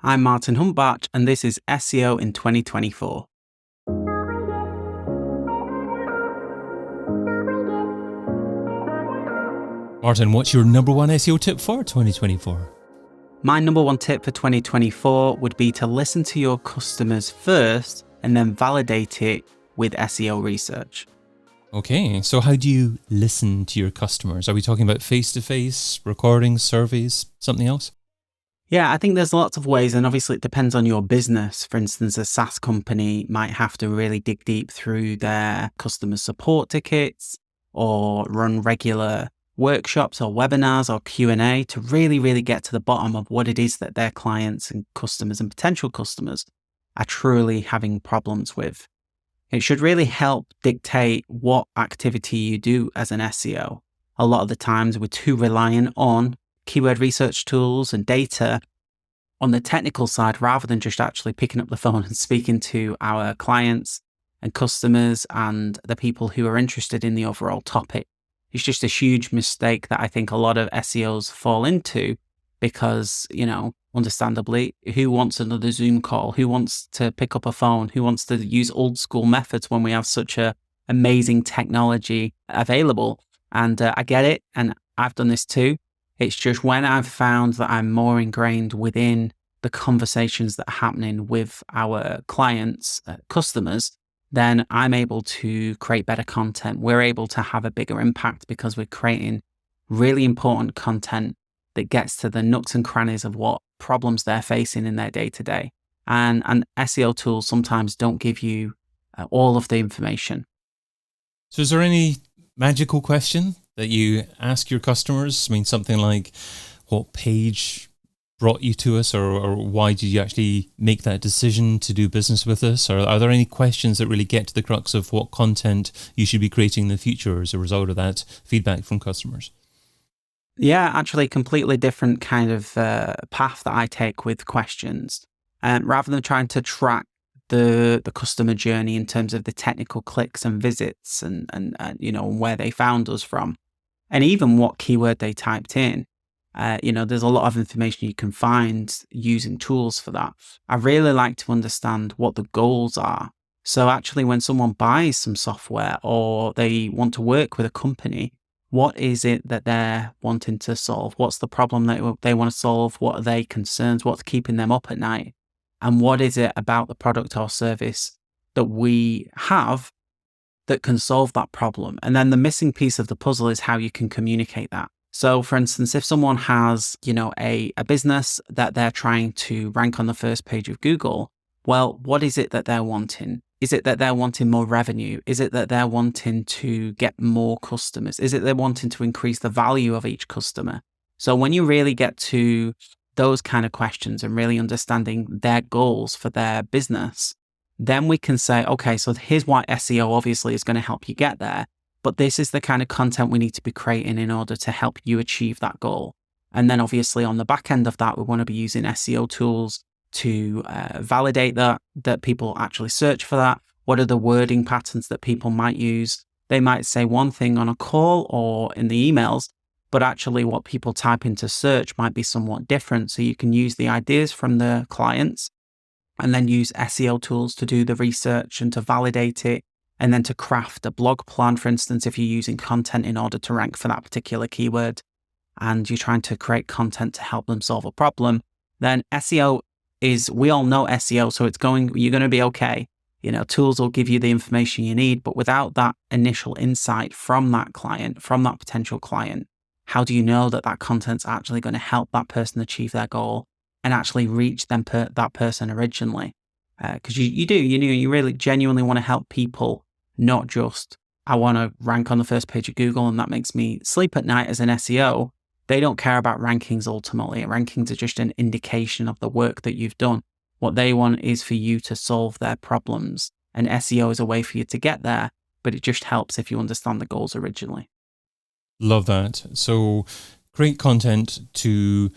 I'm Martin Huntbach, and this is SEO in 2024. Martin, what's your number one SEO tip for 2024? My number one tip for 2024 would be to listen to your customers first and then validate it with SEO research. Okay, so how do you listen to your customers? Are we talking about face-to-face, recordings, surveys, something else? Yeah, I think there's lots of ways, and obviously it depends on your business. For instance, a SaaS company might have to really dig deep through their customer support tickets or run regular workshops or webinars or Q&A to really get to the bottom of what it is that their clients and customers and potential customers are truly having problems with. It should really help dictate what activity you do as an SEO. A lot of the times we're too reliant on keyword research tools and data on the technical side rather than just actually picking up the phone and speaking to our clients and customers and the people who are interested in the overall topic. It's just a huge mistake that I think a lot of SEOs fall into because, understandably, who wants another Zoom call? Who wants to pick up a phone? Who wants to use old school methods when we have such a amazing technology available? And I get it. And I've done this too. It's just when I've found that I'm more ingrained within the conversations that are happening with our clients, customers, then I'm able to create better content. We're able to have a bigger impact because we're creating really important content that gets to the nooks and crannies of what problems they're facing in their day-to-day. And SEO tools sometimes don't give you all of the information. So is there any magical question that you ask your customers? I mean, something like, what page brought you to us, or why did you actually make that decision to do business with us? Or are there any questions that really get to the crux of what content you should be creating in the future as a result of that feedback from customers? Yeah, actually completely different kind of path that I take with questions. Rather than trying to track the customer journey in terms of the technical clicks and visits and where they found us from, and even what keyword they typed in. There's a lot of information you can find using tools for that. I really like to understand what the goals are. So actually, when someone buys some software or they want to work with a company, what is it that they're wanting to solve? What's the problem that they want to solve? What are their concerns? What's keeping them up at night? And what is it about the product or service that we have that can solve that problem? And then the missing piece of the puzzle is how you can communicate that. So for instance, if someone has, a business that they're trying to rank on the first page of Google, well, what is it that they're wanting? Is it that they're wanting more revenue? Is it that they're wanting to get more customers? Is it they're wanting to increase the value of each customer? So when you really get to those kind of questions and really understanding their goals for their business, then we can say, okay, so here's why SEO obviously is going to help you get there. But this is the kind of content we need to be creating in order to help you achieve that goal. And then obviously on the back end of that, we want to be using SEO tools to validate that people actually search for that. What are the wording patterns that people might use? They might say one thing on a call or in the emails, but actually what people type into search might be somewhat different. So you can use the ideas from the clients and then use SEO tools to do the research and to validate it. And then to craft a blog plan, for instance, if you're using content in order to rank for that particular keyword and you're trying to create content to help them solve a problem, then SEO we all know SEO, so you're going to be okay. Tools will give you the information you need, but without that initial insight from that client, from that potential client, how do you know that content's actually going to help that person achieve their goal and actually reach that person originally? Because you really genuinely want to help people. Not just, I want to rank on the first page of Google and that makes me sleep at night as an SEO. They don't care about rankings ultimately. Rankings are just an indication of the work that you've done. What they want is for you to solve their problems. And SEO is a way for you to get there, but it just helps if you understand the goals originally. Love that. So create content to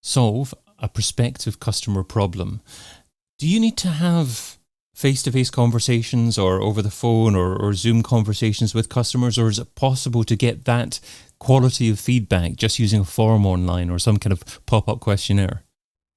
solve a prospective customer problem. Do you need to have face-to-face conversations or over the phone or Zoom conversations with customers, or is it possible to get that quality of feedback just using a form online or some kind of pop-up questionnaire?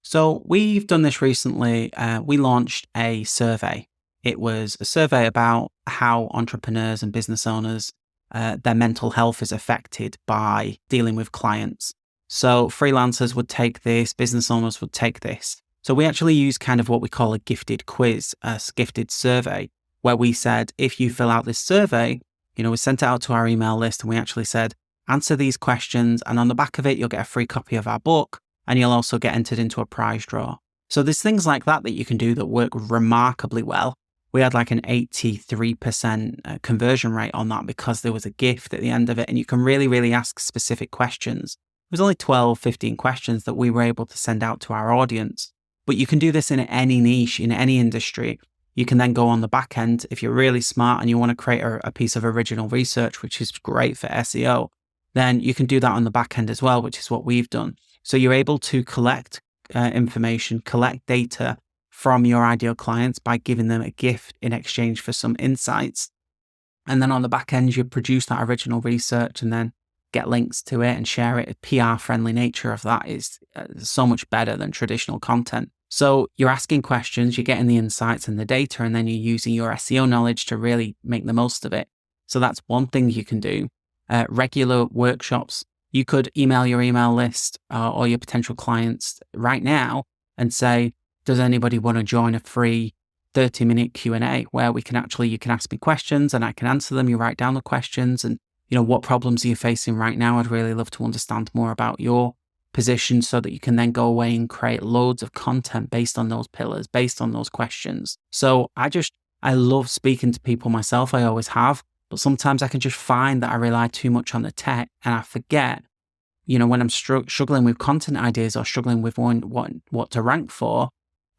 So we've done this recently. We launched a survey. It was a survey about how entrepreneurs and business owners, their mental health is affected by dealing with clients. So freelancers would take this, business owners would take this. So we actually use kind of what we call a gifted quiz, a gifted survey, where we said, if you fill out this survey, we sent it out to our email list and we actually said, answer these questions. And on the back of it, you'll get a free copy of our book and you'll also get entered into a prize draw. So there's things like that you can do that work remarkably well. We had like an 83% conversion rate on that because there was a gift at the end of it and you can really, really ask specific questions. It was only 12, 15 questions that we were able to send out to our audience. But you can do this in any niche, in any industry. You can then go on the back end if you're really smart and you want to create a piece of original research, which is great for SEO, then you can do that on the back end as well, which is what we've done. So you're able to collect information, collect data from your ideal clients by giving them a gift in exchange for some insights. And then on the back end, you produce that original research and then get links to it and share it. The PR-friendly nature of that is so much better than traditional content. So you're asking questions, you're getting the insights and the data, and then you're using your SEO knowledge to really make the most of it. So that's one thing you can do. Regular workshops. You could email your email list or your potential clients right now and say, does anybody want to join a free 30-minute Q&A where you can ask me questions and I can answer them. You write down the questions and, what problems are you facing right now? I'd really love to understand more about your position so that you can then go away and create loads of content based on those pillars, based on those questions. So I love speaking to people myself. I always have, but sometimes I can just find that I rely too much on the tech and I forget, when I'm struggling with content ideas or struggling with what to rank for,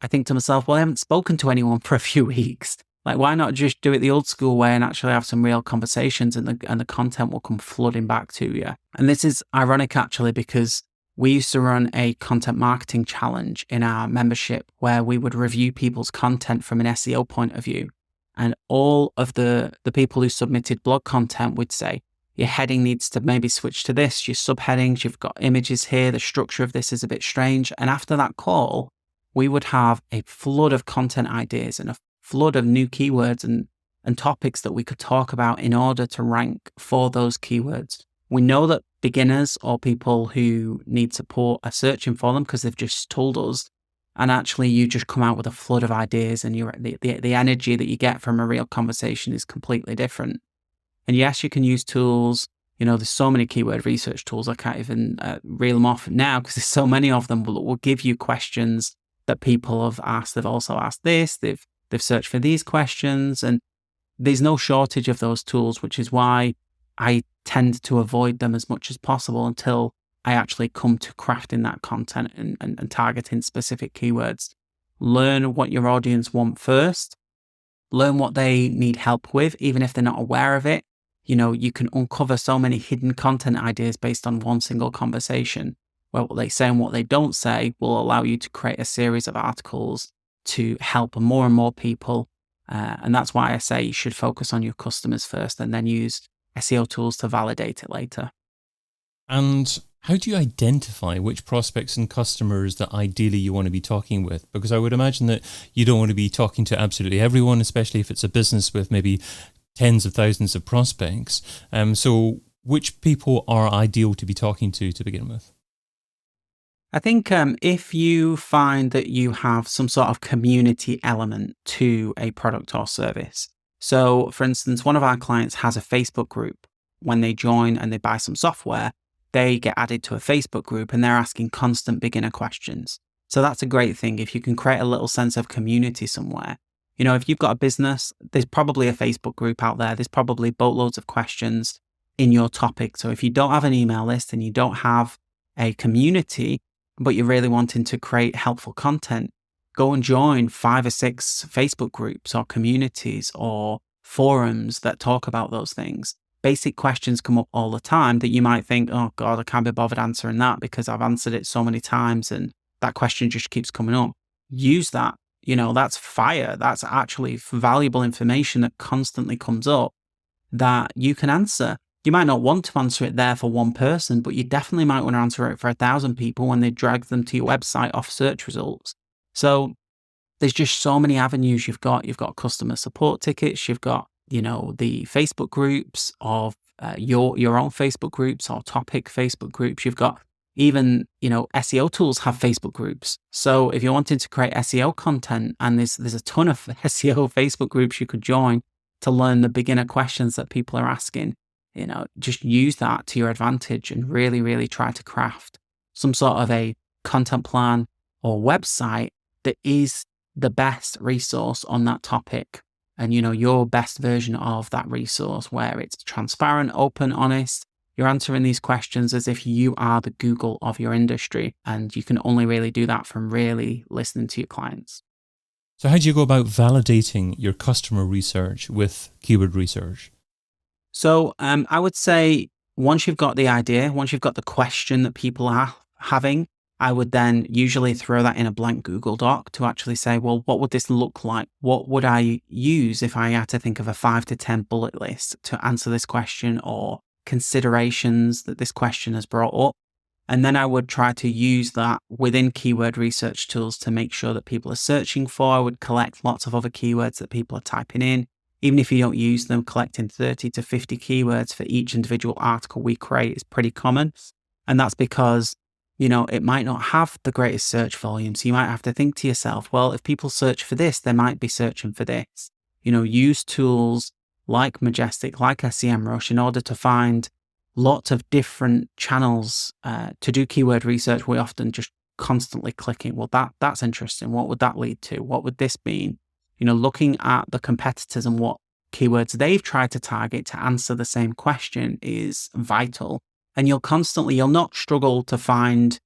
I think to myself, well, I haven't spoken to anyone for a few weeks. Like, why not just do it the old school way and actually have some real conversations and the content will come flooding back to you. And this is ironic actually, because we used to run a content marketing challenge in our membership where we would review people's content from an SEO point of view. And all of the people who submitted blog content would say, your heading needs to maybe switch to this, your subheadings, you've got images here, the structure of this is a bit strange. And after that call, we would have a flood of content ideas and a flood of new keywords and topics that we could talk about in order to rank for those keywords. We know that beginners or people who need support are searching for them because they've just told us. And actually, you just come out with a flood of ideas and the energy that you get from a real conversation is completely different. And yes, you can use tools. There's so many keyword research tools. I can't even reel them off now because there's so many of them. Will give you questions that people have asked. They've also asked this. They've searched for these questions. And there's no shortage of those tools, which is why I tend to avoid them as much as possible until I actually come to crafting that content and targeting specific keywords. Learn what your audience want first. Learn what they need help with, even if they're not aware of it. You can uncover so many hidden content ideas based on one single conversation, where what they say and what they don't say will allow you to create a series of articles to help more and more people. And that's why I say you should focus on your customers first and then use SEO tools to validate it later. And how do you identify which prospects and customers that ideally you want to be talking with? Because I would imagine that you don't want to be talking to absolutely everyone, especially if it's a business with maybe tens of thousands of prospects. So which people are ideal to be talking to begin with? I think if you find that you have some sort of community element to a product or service. So for instance, one of our clients has a Facebook group. When they join and they buy some software, they get added to a Facebook group and they're asking constant beginner questions. So that's a great thing. If you can create a little sense of community somewhere, if you've got a business, there's probably a Facebook group out there. There's probably boatloads of questions in your topic. So if you don't have an email list and you don't have a community, but you're really wanting to create helpful content, go and join 5 or 6 Facebook groups or communities or forums that talk about those things. Basic questions come up all the time that you might think, oh God, I can't be bothered answering that because I've answered it so many times and that question just keeps coming up. Use that. That's fire. That's actually valuable information that constantly comes up that you can answer. You might not want to answer it there for one person, but you definitely might want to answer it for 1,000 people when they drag them to your website off search results. So there's just so many avenues you've got. You've got customer support tickets. You've got, the Facebook groups of your own Facebook groups or topic Facebook groups. You've got even, SEO tools have Facebook groups. So if you're wanting to create SEO content, and there's a ton of SEO Facebook groups you could join to learn the beginner questions that people are asking, just use that to your advantage and really, really try to craft some sort of a content plan or website that is the best resource on that topic. And, your best version of that resource, where it's transparent, open, honest. You're answering these questions as if you are the Google of your industry. And you can only really do that from really listening to your clients. So how do you go about validating your customer research with keyword research? So I would say once you've got the idea, once you've got the question that people are having, I would then usually throw that in a blank Google Doc to actually say, well, what would this look like? What would I use if I had to think of a 5 to 10 bullet list to answer this question, or considerations that this question has brought up? And then I would try to use that within keyword research tools to make sure that people are searching for. I would collect lots of other keywords that people are typing in. Even if you don't use them, collecting 30 to 50 keywords for each individual article we create is pretty common. And that's because it might not have the greatest search volume. So you might have to think to yourself, well, if people search for this, they might be searching for this. Use tools like Majestic, like SEMrush, in order to find lots of different channels to do keyword research. We often just constantly clicking, well, that's interesting. What would that lead to? What would this mean? Looking at the competitors and what keywords they've tried to target to answer the same question is vital. And you'll not struggle to find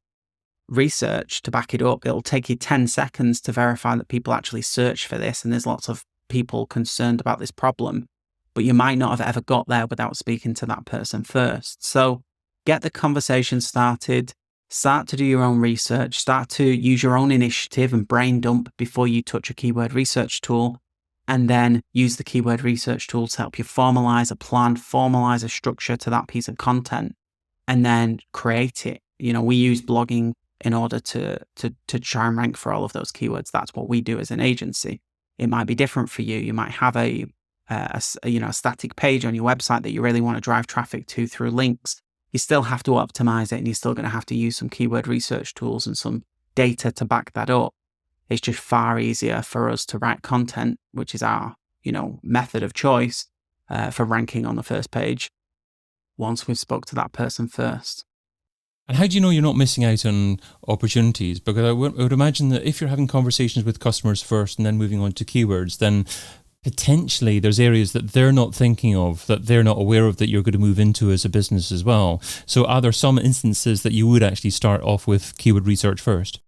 research to back it up. It'll take you 10 seconds to verify that people actually search for this. And there's lots of people concerned about this problem, but you might not have ever got there without speaking to that person first. So get the conversation started, start to do your own research, start to use your own initiative and brain dump before you touch a keyword research tool. And then use the keyword research tool to help you formalize a plan, formalize a structure to that piece of content, and then create it. We use blogging in order to try and rank for all of those keywords. That's what we do as an agency. It might be different for you. You might have a static page on your website that you really want to drive traffic to through links. You still have to optimize it, and you're still going to have to use some keyword research tools and some data to back that up. It's just far easier for us to write content, which is our, method of choice for ranking on the first page, once we've spoke to that person first. And how do you know you're not missing out on opportunities? Because I would imagine that if you're having conversations with customers first and then moving on to keywords, then potentially there's areas that they're not thinking of, that they're not aware of, that you're going to move into as a business as well. So are there some instances that you would actually start off with keyword research first?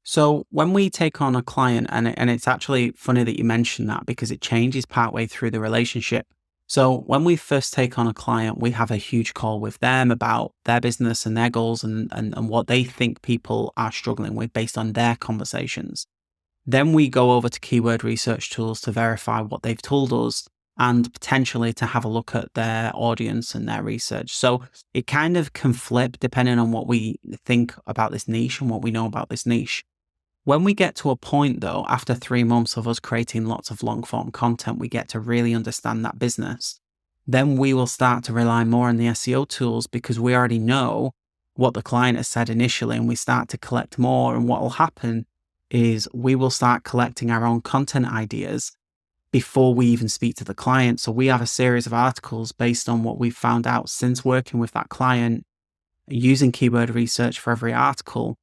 So when we take on a client, and it's actually funny that you mentioned that, because it changes partway through the relationship. So when we first take on a client, we have a huge call with them about their business and their goals and what they think people are struggling with based on their conversations. Then we go over to keyword research tools to verify what they've told us, and potentially to have a look at their audience and their research. So it kind of can flip depending on what we think about this niche and what we know about this niche. When we get to a point, though, after 3 months of us creating lots of long form content, we get to really understand that business. Then we will start to rely more on the SEO tools, because we already know what the client has said initially, and we start to collect more. And what will happen is we will start collecting our own content ideas before we even speak to the client. So we have a series of articles based on what we've found out since working with that client, using keyword research for every article.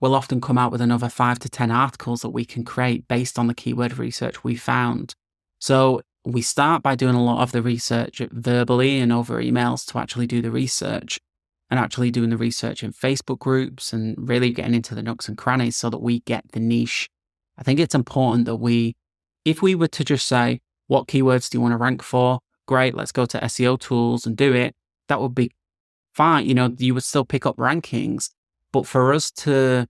We'll often come out with another 5 to 10 articles that we can create based on the keyword research we found. So we start by doing a lot of the research verbally and over emails to actually do the research, and actually doing the research in Facebook groups and really getting into the nooks and crannies so that we get the niche. I think it's important that if we were to just say, what keywords do you want to rank for? Great, let's go to SEO tools and do it. That would be fine. You would still pick up rankings. But for us to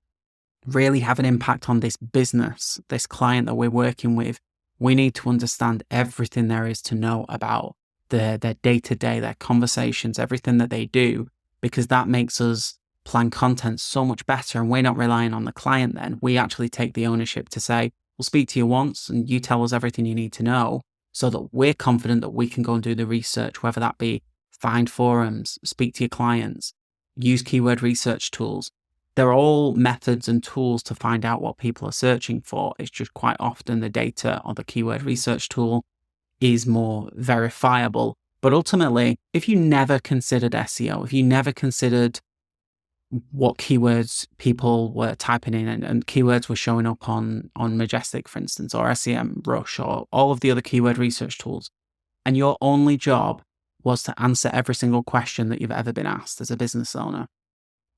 really have an impact on this business, this client that we're working with, we need to understand everything there is to know about their day-to-day, their conversations, everything that they do, because that makes us plan content so much better. And we're not relying on the client then. We actually take the ownership to say, we'll speak to you once and you tell us everything you need to know so that we're confident that we can go and do the research, whether that be find forums, speak to your clients, use keyword research tools. They're all methods and tools to find out what people are searching for. It's just quite often the data or the keyword research tool is more verifiable. But ultimately, if you never considered SEO, if you never considered what keywords people were typing in and keywords were showing up on Majestic, for instance, or SEMrush, or all of the other keyword research tools, and your only job was to answer every single question that you've ever been asked as a business owner,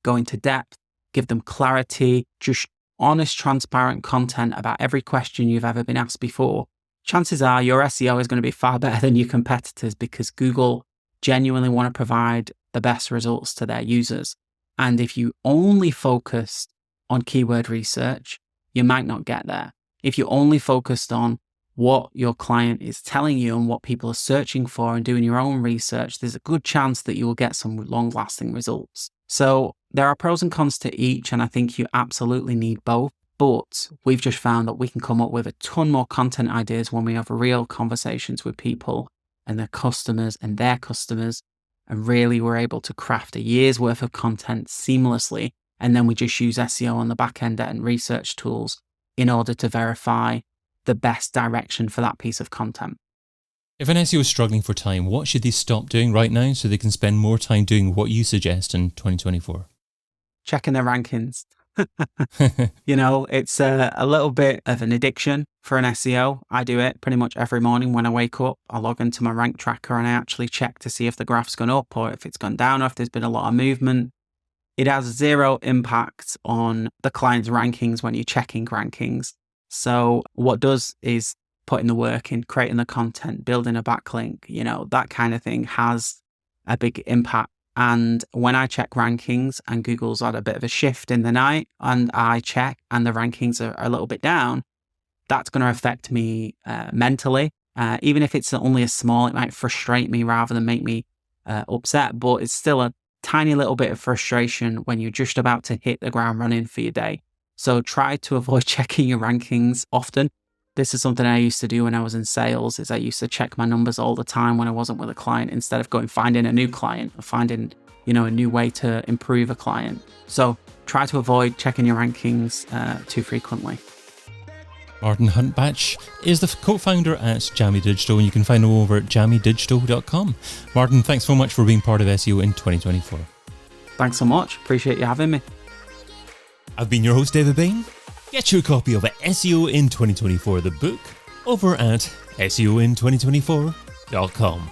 go into depth, give them clarity, just honest, transparent content about every question you've ever been asked before, chances are your SEO is going to be far better than your competitors, because Google genuinely want to provide the best results to their users. And if you only focused on keyword research, you might not get there. If you only focused on what your client is telling you and what people are searching for and doing your own research, there's a good chance that you will get some long-lasting results. So there are pros and cons to each, and I think you absolutely need both. But we've just found that we can come up with a ton more content ideas when we have real conversations with people and their customers and their customers. And really, we're able to craft a year's worth of content seamlessly. And then we just use SEO on the back end and research tools in order to verify the best direction for that piece of content. If an SEO is struggling for time, what should they stop doing right now so they can spend more time doing what you suggest in 2024? Checking their rankings. It's a little bit of an addiction for an SEO. I do it pretty much every morning when I wake up. I log into my rank tracker and I actually check to see if the graph's gone up or if it's gone down or if there's been a lot of movement. It has zero impact on the client's rankings when you're checking rankings. So what does is putting the work in, creating the content, building a backlink, that kind of thing has a big impact. And when I check rankings and Google's had a bit of a shift in the night and I check and the rankings are a little bit down, that's going to affect me mentally. Even if it's only a small, it might frustrate me rather than make me upset, but it's still a tiny little bit of frustration when you're just about to hit the ground running for your day. So try to avoid checking your rankings often. This is something I used to do when I was in sales, is I used to check my numbers all the time when I wasn't with a client, instead of finding a new client or finding, a new way to improve a client. So try to avoid checking your rankings too frequently. Martin Huntbach is the co-founder at Jammy Digital, and you can find him over at jammydigital.com. Martin, thanks so much for being part of SEO in 2024. Thanks so much. Appreciate you having me. I've been your host, David Bain. Get your copy of SEO in 2024, the book, over at seoin2024.com.